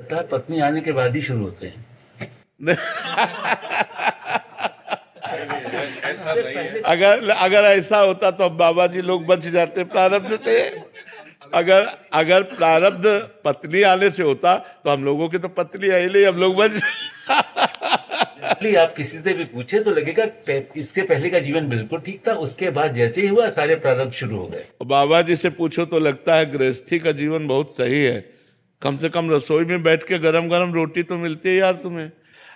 लगता है पत्नी आने के बाद ही शुरू होते हैं। अगर ऐसा होता तो अब बाबा जी लोग बच जाते प्रारब्ध से। अगर प्रारब्ध पत्नी आने से होता तो हम लोगों की तो पत्नी आई नहीं, हम लोग बच। आप किसी से भी पूछे तो लगेगा इसके पहले का जीवन बिल्कुल ठीक था, उसके बाद जैसे ही हुआ सारे प्रारब्ध शुरू हो गए। बाबा जी से पूछो तो लगता है गृहस्थी का जीवन बहुत सही है। कम से कम रसोई में बैठ के गरम गरम रोटी तो मिलती है यार तुम्हें।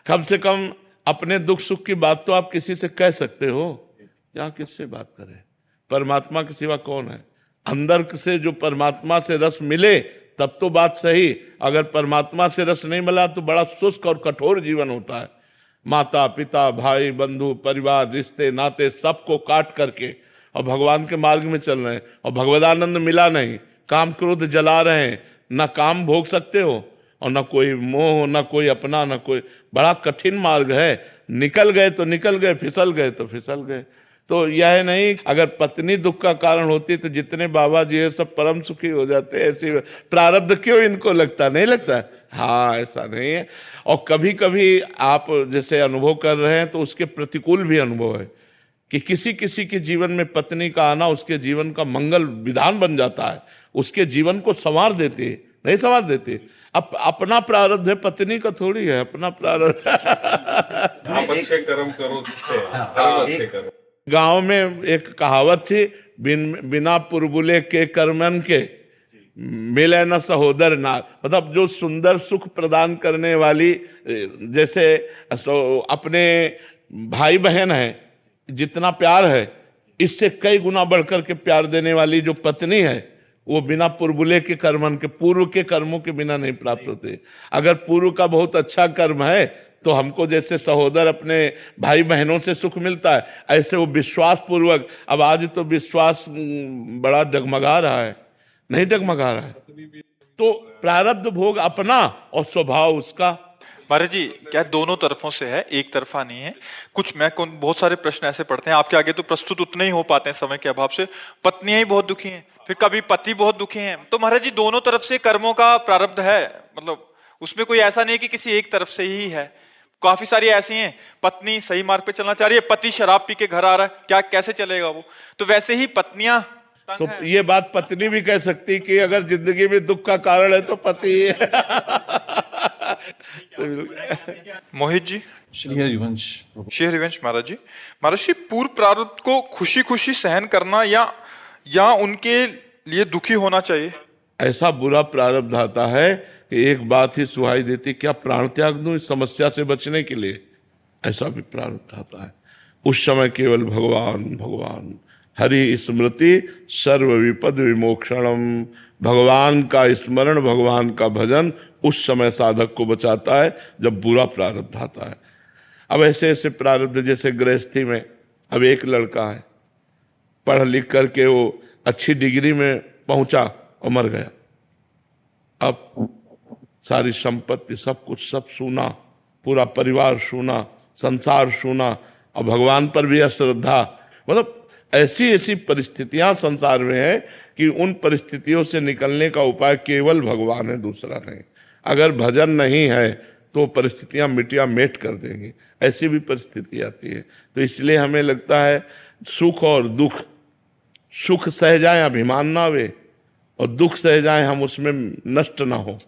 कम से कम अपने दुख सुख की बात तो आप किसी से कह सकते हो। यहाँ किससे बात करें? परमात्मा के सिवा कौन है? अंदर से जो परमात्मा से रस मिले तब तो बात सही। अगर परमात्मा से रस नहीं मिला तो बड़ा शुष्क और कठोर जीवन होता है। माता पिता भाई बंधु परिवार रिश्ते नाते सबको काट करके और भगवान के मार्ग में चल रहे हैं और भगवदानंद मिला नहीं, काम क्रोध जला रहे हैं, ना काम भोग सकते हो और ना कोई मोह, ना कोई अपना, ना कोई। बड़ा कठिन मार्ग है। निकल गए तो निकल गए, फिसल गए तो फिसल गए। तो यह नहीं, अगर पत्नी दुख का कारण होती तो जितने बाबा जी है सब परम सुखी हो जाते। ऐसी प्रारब्ध क्यों इनको लगता? नहीं लगता? हाँ, ऐसा नहीं है। और कभी कभी आप जैसे अनुभव कर रहे हैं तो उसके प्रतिकूल भी अनुभव है कि किसी किसी के जीवन में पत्नी का आना उसके जीवन का मंगल विधान बन जाता है, उसके जीवन को संवार देते। नहीं संवार देते। अपना प्रारब्ध है, पत्नी का थोड़ी है अपना प्रारब्ध। आप अच्छे कर्म करो जिससे कर्म अच्छे करो। गांव में एक कहावत थी, बिना पुरबुले के कर्मन के मिले न सहोदर नार। मतलब जो सुंदर सुख प्रदान करने वाली, जैसे अपने भाई बहन है जितना प्यार है, इससे कई गुना बढ़कर के प्यार देने वाली जो पत्नी है, वो बिना पुरबुले के कर्मन के, पूर्व के कर्मों के बिना नहीं प्राप्त होते। अगर पूर्व का बहुत अच्छा कर्म है तो हमको जैसे सहोदर अपने भाई बहनों से सुख मिलता है, ऐसे वो विश्वास पूर्वक। अब आज तो विश्वास बड़ा डगमगा रहा है, नहीं डगमगा रहा है। तो प्रारब्ध भोग अपना और स्वभाव उसका। महाराज जी, क्या दोनों तरफों से है, एक तरफा नहीं है? कुछ बहुत सारे प्रश्न ऐसे पढ़ते हैं आपके आगे तो प्रस्तुत उतने ही हो पाते हैं समय के अभाव से। पत्नियां ही बहुत दुखी हैं, फिर कभी पति बहुत दुखी हैं। तो महाराज जी, दोनों तरफ से कर्मों का प्रारब्ध है, मतलब उसमें कोई ऐसा नहीं कि किसी एक तरफ से ही है। काफी सारी ऐसी हैं, पत्नी सही मार्ग पे चलना चाह रही है, पति शराब पी के घर आ रहा है, क्या कैसे चलेगा वो? तो वैसे ही पत्नियां तो ये बात पत्नी भी कह सकती कि अगर जिंदगी में दुख का कारण है तो पति है। मोहित जी। श्री हरिवंश महाराज जी, पूर्व प्रारब्ध को खुशी खुशी सहन करना या उनके लिए दुखी होना चाहिए? ऐसा बुरा प्रारब्ध आता है कि एक बात ही सुहाई देती, क्या प्राण त्याग दूं इस समस्या से बचने के लिए? ऐसा भी प्रारब्ध आता है। उस समय केवल भगवान भगवान, हरि स्मृति सर्व विपद विमोक्षणम। भगवान का स्मरण, भगवान का भजन उस समय साधक को बचाता है जब बुरा प्रारब्ध आता है। अब ऐसे ऐसे प्रारब्ध, जैसे गृहस्थी में अब एक लड़का है, पढ़ लिख करके वो अच्छी डिग्री में पहुंचा और मर गया। अब सारी संपत्ति सब कुछ सब सूना, पूरा परिवार सूना, संसार सूना, और भगवान पर भी अश्रद्धा। मतलब ऐसी ऐसी परिस्थितियां संसार में है कि उन परिस्थितियों से निकलने का उपाय केवल भगवान है, दूसरा नहीं। अगर भजन नहीं है तो परिस्थितियां मिटिया मेट कर देंगी। ऐसी भी परिस्थिति आती है। तो इसलिए हमें लगता है सुख और दुख, सुख सह जाए अभिमान ना आवे, और दुख सह जाए हम उसमें नष्ट ना हो,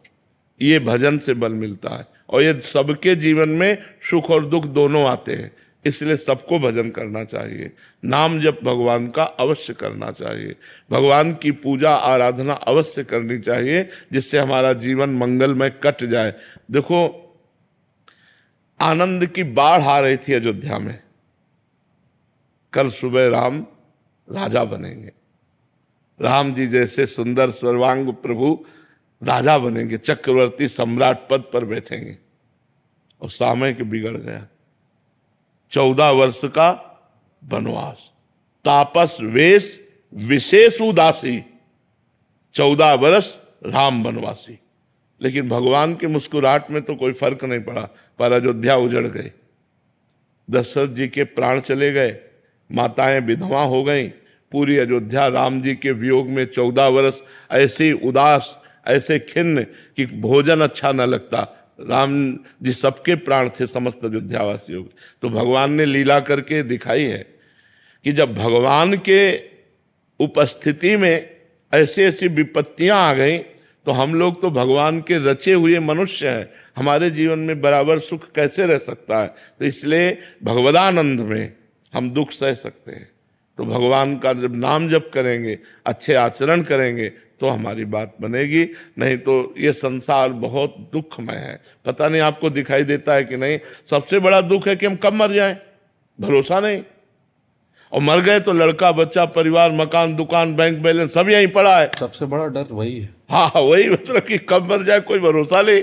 ये भजन से बल मिलता है। और ये सबके जीवन में सुख और दुख दोनों आते हैं, इसलिए सबको भजन करना चाहिए। नाम जप भगवान का अवश्य करना चाहिए, भगवान की पूजा आराधना अवश्य करनी चाहिए, जिससे हमारा जीवन मंगलमय कट जाए। देखो, आनंद की बाढ़ आ रही थी अयोध्या में। कल सुबह राम राजा बनेंगे, राम जी जैसे सुंदर सर्वांग प्रभु राजा बनेंगे, चक्रवर्ती सम्राट पद पर बैठेंगे। और समय के बिगड़ गया। 14 वर्ष का वनवास, तापस वेश विशेष उदासी, 14 वर्ष राम वनवासी। लेकिन भगवान की मुस्कुराहट में तो कोई फर्क नहीं पड़ा, पर अयोध्या उजड़ गई। दशरथ जी के प्राण चले गए, माताएं विधवा हो गईं, पूरी अयोध्या राम जी के वियोग में 14 वर्ष ऐसी उदास ऐसे खिन्न कि भोजन अच्छा न लगता। राम जी सबके प्राण थे, समस्त अयोध्यावासियों के। तो भगवान ने लीला करके दिखाई है कि जब भगवान के उपस्थिति में ऐसी ऐसी विपत्तियां आ गई तो हम लोग तो भगवान के रचे हुए मनुष्य हैं, हमारे जीवन में बराबर सुख कैसे रह सकता है। तो इसलिए भगवदानंद में हम दुख सह सकते हैं। तो भगवान का जब नाम जप करेंगे, अच्छे आचरण करेंगे तो हमारी बात बनेगी, नहीं तो ये संसार बहुत दुखमय है। पता नहीं आपको दिखाई देता है कि नहीं, सबसे बड़ा दुख है कि हम कब मर जाएं, भरोसा नहीं। और मर गए तो लड़का बच्चा परिवार मकान दुकान बैंक बैलेंस सब यहीं पड़ा है। सबसे बड़ा डर वही है। हाँ वही, मतलब कि कब मर जाए कोई भरोसा नहीं।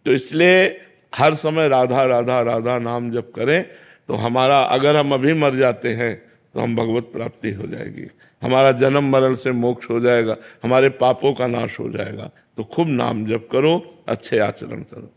तो इसलिए हर समय राधा राधा राधा नाम जप करें तो हमारा, अगर हम अभी मर जाते हैं तो हम भगवत प्राप्ति हो जाएगी, हमारा जन्म मरण से मोक्ष हो जाएगा, हमारे पापों का नाश हो जाएगा। तो खूब नाम जप करो, अच्छे आचरण करो।